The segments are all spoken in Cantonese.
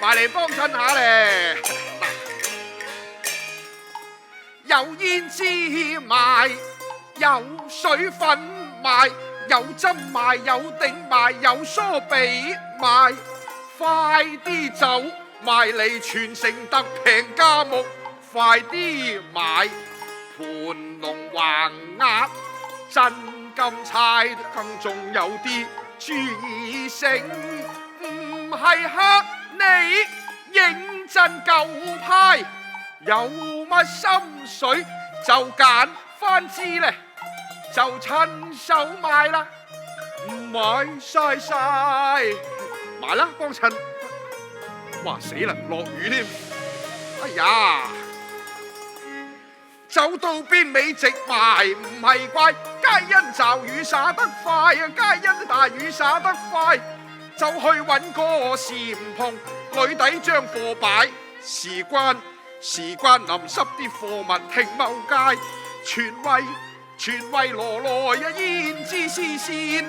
埋嚟幫襯下咧。有胭脂賣，有水粉賣，有針賣，有頂賣，有梳比賣，快啲走埋嚟全城特平價目，快啲買盤龍橫額真金釵，更仲有啲注意性，唔係黑你認真舊派，有乜心水就揀翻支咧，就親手買啦，買晒，買啦幫襯。哇死啦，落雨添！哎呀，走到邊尾直埋，唔係怪，皆因驟雨灑得快啊！皆因大雨灑得快，就去揾個簷篷，裏底將貨擺，事關淋濕啲貨物停茂街，全為羅來啊胭脂絲線，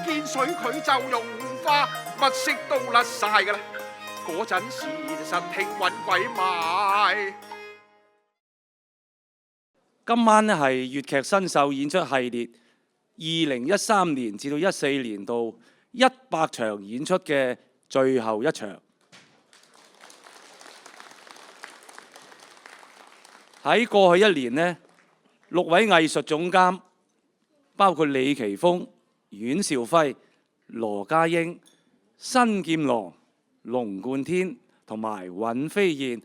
見水佢就融化，乜色都甩晒㗎啦！嗰陣時實聽揾鬼買。今晚咧係粵劇新秀演出系列2013年至到14年度100場演出嘅最後一場。喺過去一年呢，6位藝術總監，包括李奇峰、阮兆輝、羅家英、新劍郎、龍貫天同埋尹飛燕，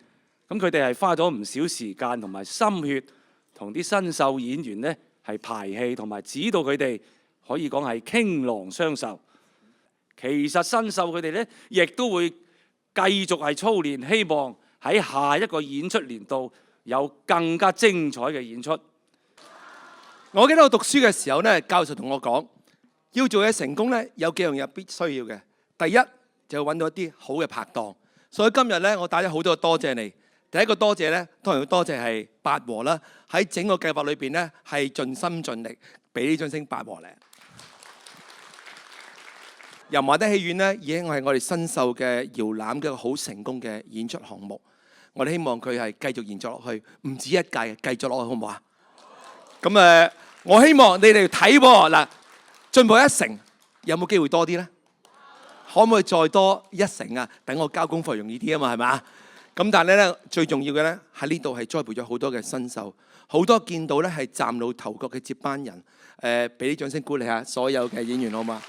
咁佢哋係花咗唔少時間同埋心血，同啲新秀演員呢係排戲同埋指導佢哋，可以講係傾囊相授。其實新秀佢哋呢，亦都會繼續係操練，希望喺下一個演出年度有更加精彩嘅演出。我記得我讀書嘅時候呢，教授同我講，要做嘢成功呢，有幾樣嘢必須要嘅。第一就要揾到一啲好嘅拍檔。所以今日呢，我帶咗好多多謝你。第一個多謝呢，當然要多謝係八和啦，喺整個計劃裏邊呢，係盡心盡力俾呢掌聲八和咧。油麻地戲院呢，已經係我哋新秀嘅搖籃嘅一個好成功嘅演出項目。我哋希望佢係繼續延續落去，唔止一屆，繼續落去好唔好啊？咁我希望你哋睇喎嗱，進步一成，有冇機會多啲呢？可唔可以再多一成啊？等我交功課容易啲啊嘛，係咪？咁但係咧，最重要嘅咧喺呢度係栽培咗好多嘅新秀，好多見到咧係嶄露頭角嘅接班人。俾啲掌聲鼓勵下所有嘅演員好嘛？